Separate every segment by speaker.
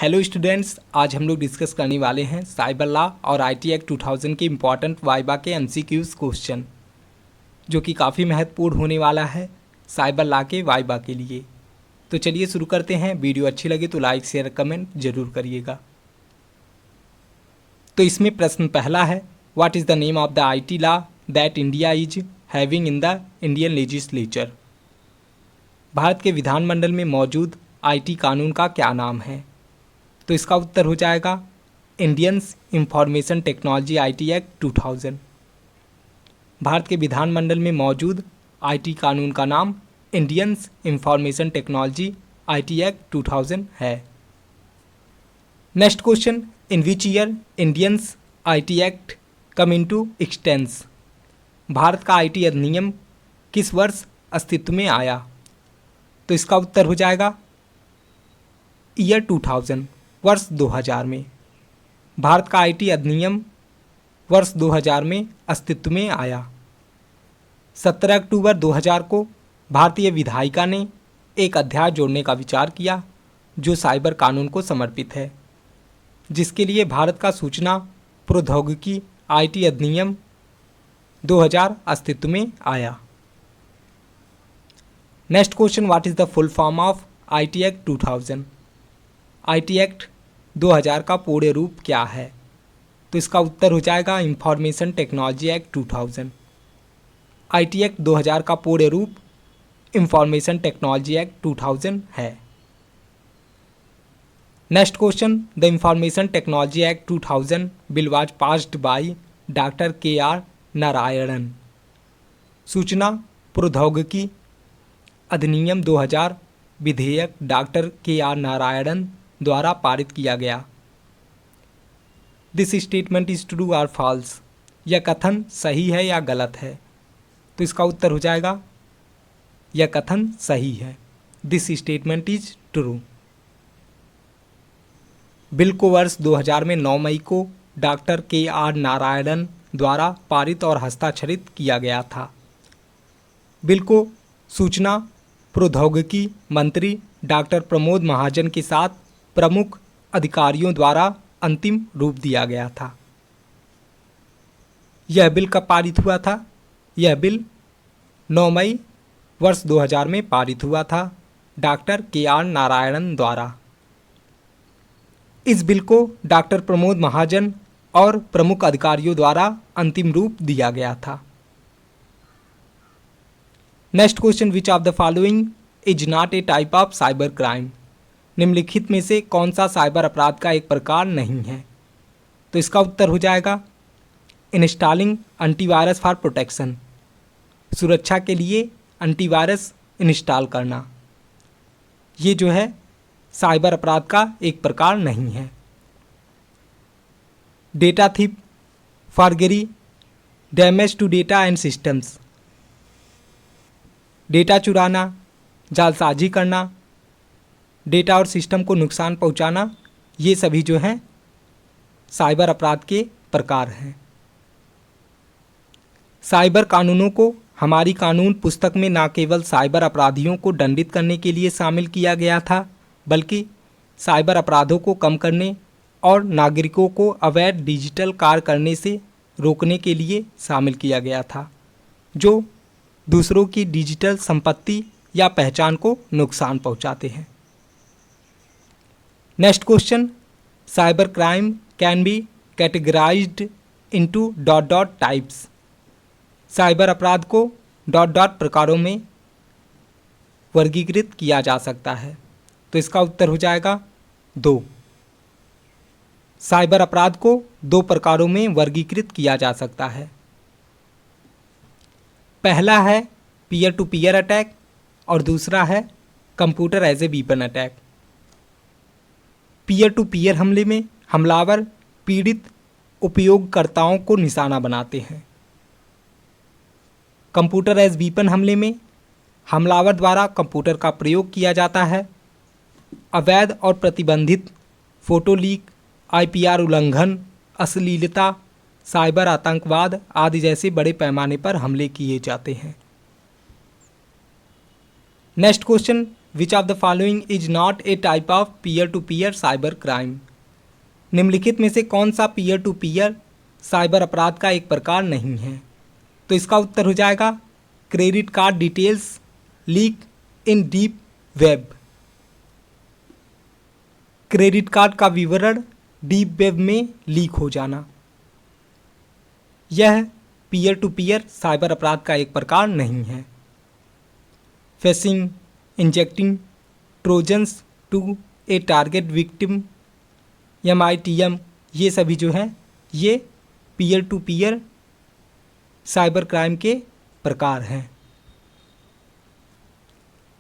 Speaker 1: Hello students, आज हम लोग डिस्कस करने वाले हैं साइबर लॉ और आईटी एक्ट 2000 के इम्पॉर्टेंट वाइवा के एमसीक्यूज क्वेश्चन, जो कि काफ़ी महत्वपूर्ण होने वाला है साइबर लॉ के वाइवा के लिए। तो चलिए शुरू करते हैं। वीडियो अच्छी लगे तो लाइक शेयर कमेंट जरूर करिएगा। तो इसमें प्रश्न पहला है, what is the name of the IT law that India is having in the Indian legislature. Bharat के विधानमंडल में मौजूद आईटी कानून का क्या नाम है? तो इसका उत्तर हो जाएगा Indians information technology IT act 2000। Bharat के विधानमंडल में मौजूद आईटी कानून का नाम Indians information technology IT act 2000 है। Next question, in which year Indians IT act come into expanse. Bharat का आईटी अधिनियम किस वर्ष अस्तित्व में आया? तो इसका उत्तर हो जाएगा ईयर 2000, वर्ष 2000 में। भारत का आईटी अधिनियम वर्ष 2000 में अस्तित्व में आया। 17 अक्टूबर 2000 को भारतीय विधायिका ने एक अध्याय जोड़ने का विचार किया जो साइबर कानून को समर्पित है, जिसके लिए भारत का सूचना प्रौद्योगिकी आईटी अधिनियम 2000 अस्तित्व में आया। Next question, what is the full form of IT act 2000। IT act 2000 का पूर्ण रूप क्या है? तो इसका उत्तर हो जाएगा information technology act 2000। IT act 2000 का पूर्ण रूप इंफॉर्मेशन टेक्नोलॉजी एक्ट 2000 है। Next question, the information technology act 2000 bill was passed by doctor KR. Narayanan. सूचना प्रौद्योगिकी अधिनियम 2000 विधेयक डॉक्टर के.आर. नारायणन द्वारा पारित किया गया। दिस स्टेटमेंट इज ट्रू और फॉल्स। यह कथन सही है या गलत है? तो इसका उत्तर हो जाएगा यह कथन सही है। This statement is true. Bill को वर्ष 2000 में 9 मई को डॉक्टर के.आर. नारायणन द्वारा पारित और हस्ताक्षरित किया गया था। बिल को सूचना प्रौद्योगिकी मंत्री डॉक्टर प्रमोद महाजन के साथ प्रमुख अधिकारियों द्वारा अंतिम रूप दिया गया था। यह बिल कब पारित हुआ था? यह बिल 9 मई वर्ष 2000 में पारित हुआ था डॉक्टर के.आर. नारायणन द्वारा। इस बिल को डॉक्टर प्रमोद महाजन और प्रमुख अधिकारियों द्वारा अंतिम रूप दिया गया था। Next question, which of the following is not a type of cyber crime. निम्नलिखित में से कौन सा साइबर अपराध का एक प्रकार नहीं है? तो इसका उत्तर हो जाएगा इंस्टॉलिंग एंटीवायरस फॉर प्रोटेक्शन। सुरक्षा के लिए एंटीवायरस इंस्टॉल करना, ये जो है साइबर अपराध का एक प्रकार नहीं है। Data thief, forgery, damage to data and systems. Data चुराना, जालसाजी करना, डेटा और सिस्टम को नुकसान पहुंचाना, ये सभी जो हैं साइबर अपराध के प्रकार हैं। साइबर कानूनों को हमारी कानून पुस्तक में न केवल साइबर अपराधियों को दंडित करने के लिए शामिल किया गया था, बल्कि साइबर अपराधों को कम करने और नागरिकों को अवैध डिजिटल कार्य करने से रोकने के लिए शामिल किया गया था, जो दूसरों की डिजिटल संपत्ति या पहचान को नुकसान पहुंचाते हैं। Next question, cyber crime can be categorised into dot dot types. Cyber अपराध को डॉट डॉट प्रकारों में वर्गीकृत किया जा सकता है। तो इसका उत्तर हो जाएगा 2। साइबर अपराध को 2 प्रकारों में वर्गीकृत किया जा सकता है। पहला है पीयर टू पीयर अटैक और दूसरा है computer as a weapon attack. Peer to peer हमले में हमलावर पीड़ित उपयोगकर्ताओं को निशाना बनाते हैं। कंप्यूटर एज वीपन हमले में हमलावर द्वारा कंप्यूटर का प्रयोग किया जाता है। अवैध और प्रतिबंधित फोटो लीक, आईपीआर उल्लंघन, अश्लीलता, साइबर आतंकवाद आदि जैसे बड़े पैमाने पर हमले किए जाते हैं। Next question, which of the following is not a type of peer to peer cyber crime. निम्नलिखित में से कौन सा पीयर टू पीयर साइबर अपराध का एक प्रकार नहीं है? तो इसका उत्तर हो जाएगा क्रेडिट कार्ड डिटेल्स लीक इन डीप वेब। क्रेडिट कार्ड का विवरण डीप वेब में लीक हो जाना, यह पीयर टू पीयर साइबर अपराध का एक प्रकार नहीं है। Phishing, injecting trojans to a target victim, MITM, ये सभी जो है ये peer to peer cyber crime के प्रकार हैं।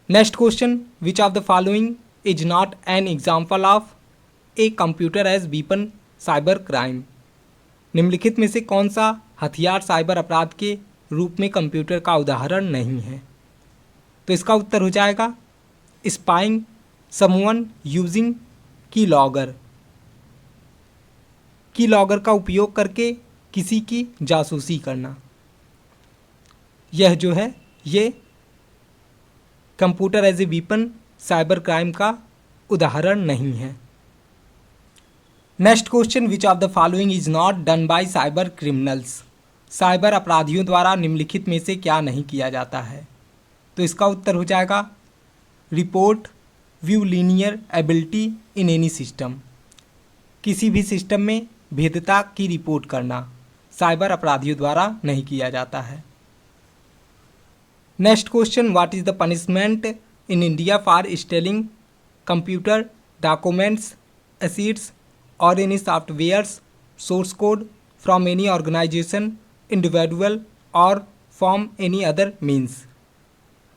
Speaker 1: Next question, which of the following is not an example of a computer as weapon cyber crime. निम्नलिखित में से कौन सा हथियार साइबर अपराध के रूप में कंप्यूटर का उदाहरण नहीं है? तो इसका उत्तर हो जाएगा स्पाइंग समवन यूजिंग की लॉगर। की लॉगर का उपयोग करके किसी की जासूसी करना, यह जो है ये computer as a weapon cyber crime का उदाहरण नहीं है। Next question, which of the following is not done by cyber criminals. Cyber अपराधियों द्वारा निम्नलिखित में से क्या नहीं किया जाता है? तो इसका उत्तर हो जाएगा report view linear ability in any system. किसी भी सिस्टम में भेद्यता की रिपोर्ट करना साइबर अपराधियों द्वारा नहीं किया जाता है। Next question, what is the punishment in India for stealing computer documents, assets और any softwares source code from any organisation, individual और फ्रॉम एनी अदर मीन्स।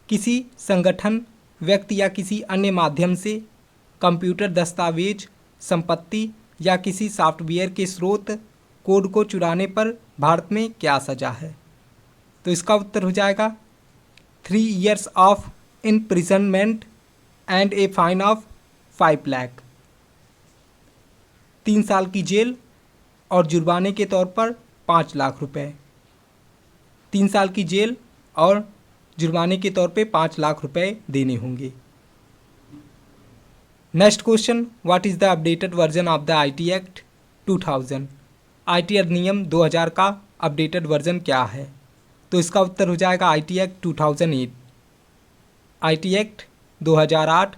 Speaker 1: किसी संगठन, व्यक्ति या किसी अन्य माध्यम से कंप्यूटर दस्तावेज, संपत्ति या किसी सॉफ्टवेयर के स्रोत कोड को चुराने पर भारत में क्या सजा है? तो इसका उत्तर हो जाएगा 3 years of imprisonment and a fine of 5 lakh. 3 साल की जेल और जुर्माने के तौर पर 5 लाख रुपए। 3 साल की जेल और जुर्माने के तौर पे 5 लाख रुपए देने होंगे। Next question, what is the updated version of the IT act 2000। IT अधिनियम 2000 का अपडेटेड वर्जन क्या है? तो इसका उत्तर हो जाएगा IT act 2008। IT act 2008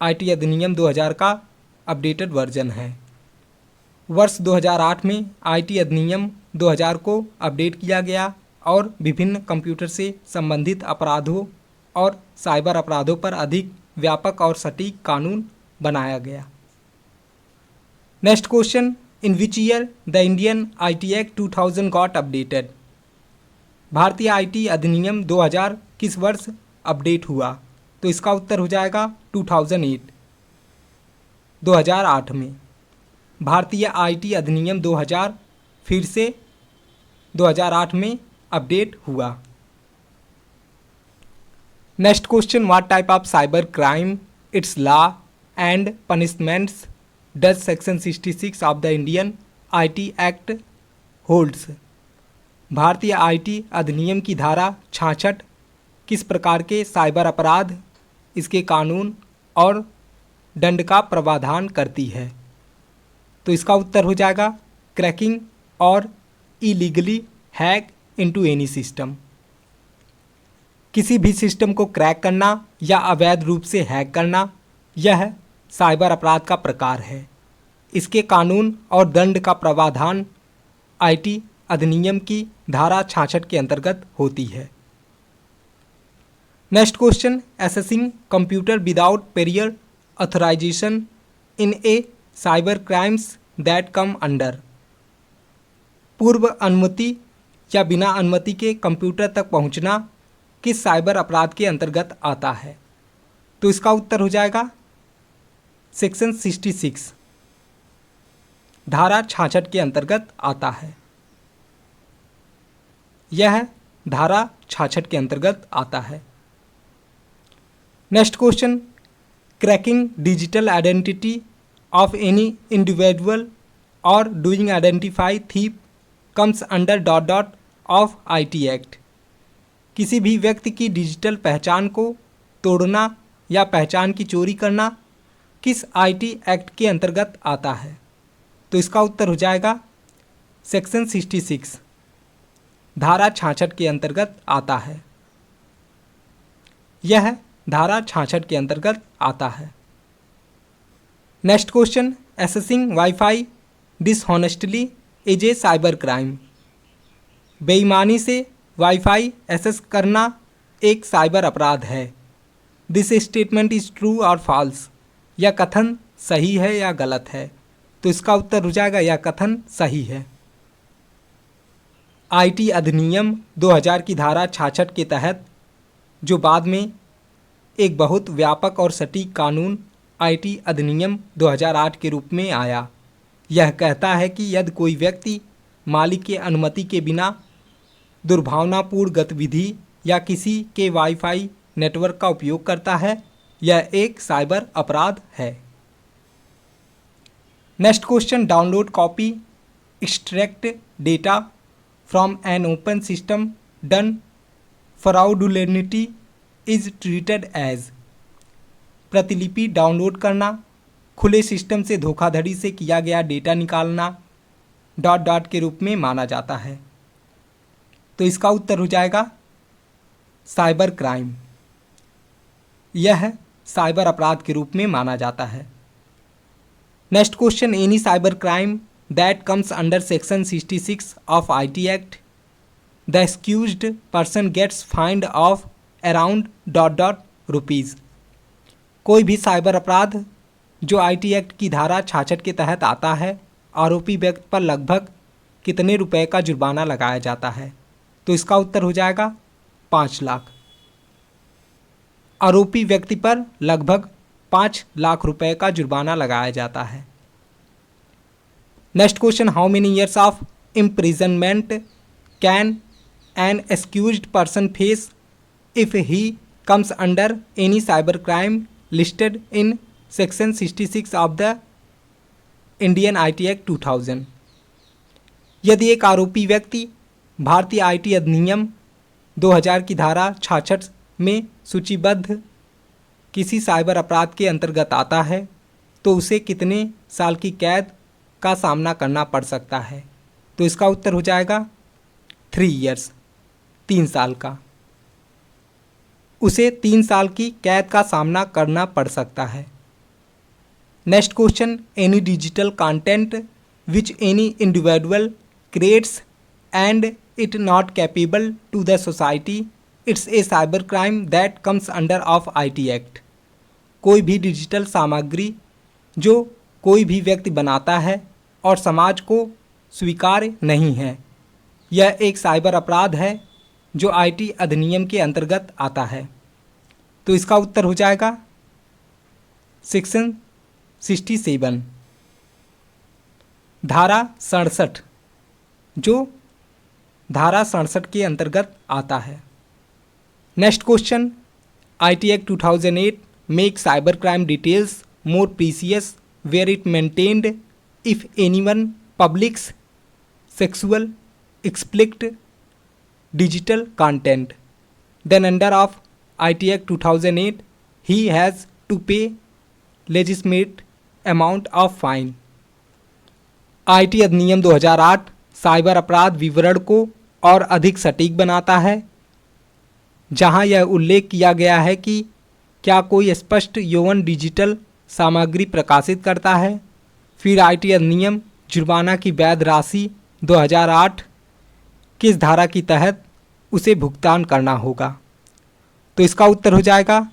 Speaker 1: IT अधिनियम 2000 का अपडेटेड वर्जन है। वर्ष 2008 में IT अधिनियम 2000 को अपडेट किया गया और विभिन्न कंप्यूटर से संबंधित अपराधों और साइबर अपराधों पर अधिक व्यापक और सटीक कानून बनाया गया। Next question, in which year the Indian IT act 2000 got updated. भारतीय IT अधिनियम 2000 किस वर्ष अपडेट हुआ? तो इसका उत्तर हो जाएगा 2008, 2008 में। भारतीय IT अधिनियम 2000 फिर से 2008 में अपडेट हुआ। Next question, what type of cyber crime, it's law and punishments does section 66 of the Indian IT act holds. भारतीय IT अधिनियम की धारा 66 किस प्रकार के साइबर अपराध, इसके कानून और दंड का प्रावधान करती है? तो इसका उत्तर हो जाएगा क्रैकिंग और illegally hack into any system. किसी भी सिस्टम को क्रैक करना या अवैध रूप से हैक करना, यह साइबर अपराध का प्रकार है। इसके कानून और दंड का प्रावधान IT अधिनियम की धारा 66 के अंतर्गत होती है। Next question, accessing computer without prior authorization in a cyber crimes that come under. पूर्व अनुमति या बिना अनुमति के कंप्यूटर तक पहुंचना किस साइबर अपराध के अंतर्गत आता है? तो इसका उत्तर हो जाएगा सेक्शन 66, धारा 66 के अंतर्गत आता है। यह धारा 66 के अंतर्गत आता है। Next question, cracking digital identity of any individual और doing identify thief comes under dot dot of IT act. किसी भी व्यक्ति की डिजिटल पहचान को तोड़ना या पहचान की चोरी करना किस आईटी एक्ट के अंतर्गत आता है? तो इसका उत्तर हो जाएगा सेक्शन 66, धारा 66 के अंतर्गत आता है। यह धारा 66 के अंतर्गत आता है। Next question, accessing wifi dishonestly is a cyber crime. बेईमानी से वाईफाई एक्सेस करना एक साइबर अपराध है। दिस स्टेटमेंट इज ट्रू और फॉल्स। यह कथन सही है या गलत है? तो इसका उत्तर हो जाएगा यह कथन सही है। आईटी अधिनियम 2000 की धारा 66 के तहत, जो बाद में एक बहुत व्यापक और सटीक कानून आईटी अधिनियम 2008 के रूप में आया, यह कहता है कि यदि कोई व्यक्ति मालिक की अनुमति के बिना दुर्भावनापूर्ण गतिविधि या किसी के वाईफाई नेटवर्क का उपयोग करता है, यह एक साइबर अपराध है। Next question, download copy extract data from an open system done fraudulently is treated as. प्रतिलिपि डाउनलोड करना, खुले सिस्टम से धोखाधड़ी से किया गया डेटा निकालना डॉट डॉट के रूप में माना जाता है। तो इसका उत्तर हो जाएगा साइबर क्राइम। यह साइबर अपराध के रूप में माना जाता है। Next question, any cyber crime that comes under section 66 of IT act, the excused person gets fined of around dot dot rupees. कोई भी साइबर अपराध जो आईटी एक्ट की धारा 66 के तहत आता है, आरोपी व्यक्ति पर लगभग कितने रुपए का जुर्माना लगाया जाता है? तो इसका उत्तर हो जाएगा 5 लाख। आरोपी व्यक्ति पर लगभग 5 लाख रुपए का जुर्माना लगाया जाता है। Next question, how many years of imprisonment can an excused person face if he comes under any cyber crime listed in section 66 of the Indian IT act 2000। यदि एक आरोपी व्यक्ति भारतीय आईटी अधिनियम 2000 की धारा 66 में सूचीबद्ध किसी साइबर अपराध के अंतर्गत आता है, तो उसे कितने साल की कैद का सामना करना पड़ सकता है? तो इसका उत्तर हो जाएगा 3 ईयर्स, 3 साल का। उसे 3 साल की कैद का सामना करना पड़ सकता है। Next question, any digital content which any individual creates and it not capable to the society, it's a cyber crime that comes under of IT Act। कोई भी डिजिटल सामग्री जो कोई भी व्यक्ति बनाता है और समाज को स्वीकार्य नहीं है, यह एक साइबर अपराध है जो आईटी अधिनियम के अंतर्गत आता है। तो इसका उत्तर हो जाएगा सेक्शन 67, धारा 67, जो धारा 67 के अंतर्गत आता है। Next question, IT act 2008 make cyber crime details more precious where it maintained if anyone publics sexual explicit digital content then under of IT act 2008 he has to pay legislate amount of fine. IT अधिनियम 2008 cyber अपराध विवरण को और अधिक सटीक बनाता है, जहां यह उल्लेख किया गया है कि क्या कोई स्पष्ट यौन डिजिटल सामग्री प्रकाशित करता है, फिर आईटी अधिनियम जुर्माना की वैध राशि 2008 किस धारा की तहत उसे भुगतान करना होगा? तो इसका उत्तर हो जाएगा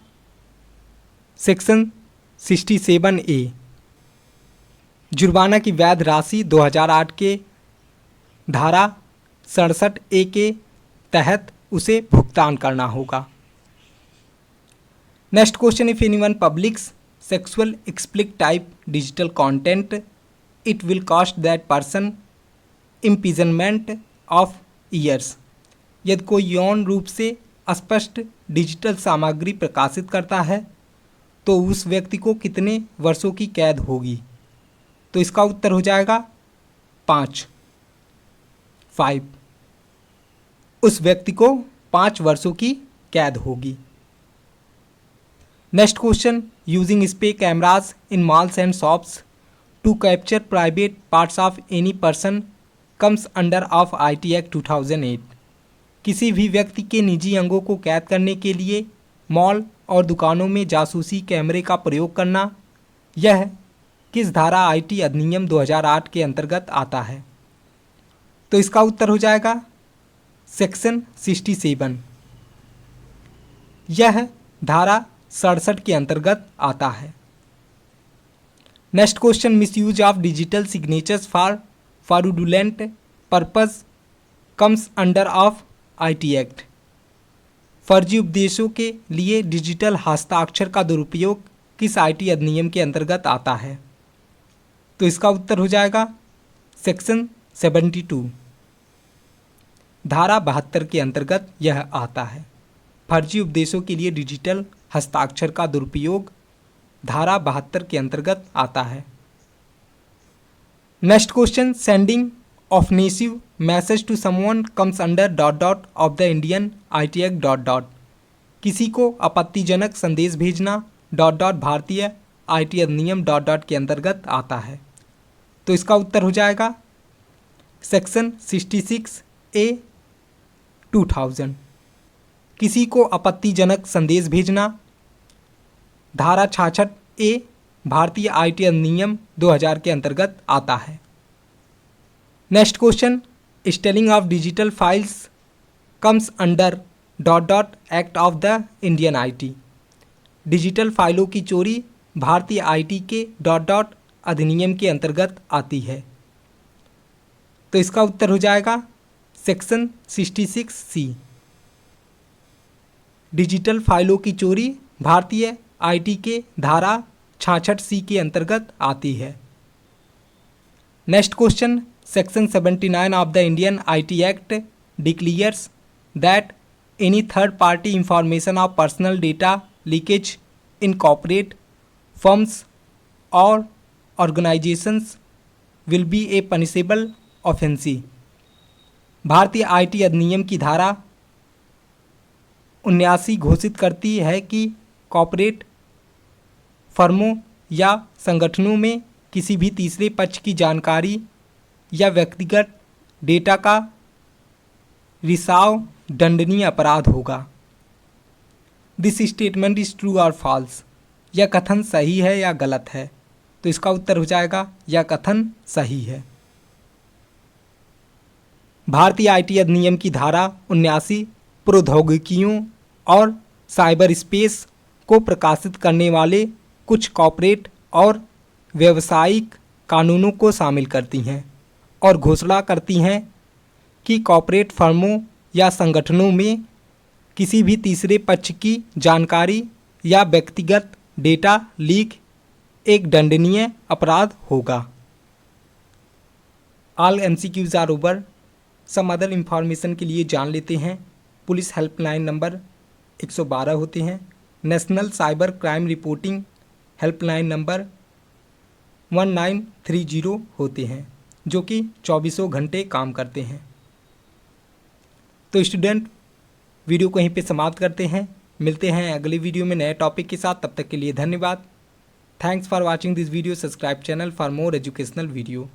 Speaker 1: सेक्शन 67A। जुर्माना की वैध राशि 2008 के धारा 67A के तहत उसे भुगतान करना होगा। Next question, if anyone publics sexual explicit type digital content it will cost that person imprisonment of years. यदि कोई यौन रूप से स्पष्ट डिजिटल सामग्री प्रकाशित करता है तो उस व्यक्ति को कितने वर्षों की कैद होगी? तो इसका उत्तर हो जाएगा 5। उस व्यक्ति को 5 वर्षों की कैद होगी। Next question, using spy cameras in malls and shops to capture private parts of any person comes under of IT act 2008। किसी भी व्यक्ति के निजी अंगों को कैद करने के लिए मॉल और दुकानों में जासूसी कैमरे का प्रयोग करना, यह किस धारा IT अधिनियम 2008 के अंतर्गत आता है? तो इसका उत्तर हो जाएगा सेक्शन 67। यह धारा 67 के अंतर्गत आता है। Next question, misuse of digital signatures for fraudulent purpose comes under of IT act. फर्जी उपदेशों के लिए डिजिटल हस्ताक्षर का दुरुपयोग किस IT अधिनियम के अंतर्गत आता है? तो इसका उत्तर हो जाएगा सेक्शन 72। धारा 72 के अंतर्गत यह आता है। फर्जी उपदेशों के लिए डिजिटल हस्ताक्षर का दुरुपयोग धारा 72 के अंतर्गत आता है। Next question, sending offensive message to someone comes under ... of the Indian IT act ... किसी को आपत्तिजनक संदेश भेजना ... भारतीय IT अधिनियम ... के अंतर्गत आता है। तो इसका उत्तर हो जाएगा सेक्शन 66A 2000। किसी को आपत्तिजनक संदेश भेजना धारा 66A भारतीय IT अधिनियम 2000 के अंतर्गत आता है। Next question, stealing of digital files comes under ... act of the Indian IT। Digital फाइलों की चोरी भारतीय IT के ... अधिनियम के अंतर्गत आती है। तो इसका उत्तर हो जाएगा सेक्शन 66C। डिजिटल फाइलों की चोरी भारतीय IT के धारा 66C के अंतर्गत आती है। Next question, section 79 of the Indian IT act declares that any third party information of personal data leakage in corporate firms और organisations will be a punishable offence. भारतीय IT अधिनियम की धारा 79 घोषित करती है कि कॉर्पोरेट फर्मों या संगठनों में किसी भी तीसरे पक्ष की जानकारी या व्यक्तिगत डेटा का रिसाव दंडनीय अपराध होगा। दिस स्टेटमेंट इज ट्रू और फॉल्स। यह कथन सही है या गलत है? तो इसका उत्तर हो जाएगा यह कथन सही है। भारतीय IT अधिनियम की धारा 79 प्रौद्योगिकियों और साइबर स्पेस को प्रकाशित करने वाले कुछ कॉर्पोरेट और व्यावसायिक कानूनों को शामिल करती हैं और घोषणा करती हैं कि कॉर्पोरेट फर्मों या संगठनों में किसी भी तीसरे पक्ष की जानकारी या व्यक्तिगत डेटा लीक एक दंडनीय अपराध होगा। All MCQs are over. Some other information के लिए जान लेते हैं। पुलिस हेल्पलाइन नंबर 112 होते हैं। National cyber crime reporting helpline number 1930 होते हैं, जो कि 24 घंटे काम करते हैं। तो स्टूडेंट, वीडियो को यहीं पे समाप्त करते हैं। मिलते हैं अगले वीडियो में नए टॉपिक के साथ। तब तक के लिए धन्यवाद। Thanks for watching this video. Subscribe channel for more educational video.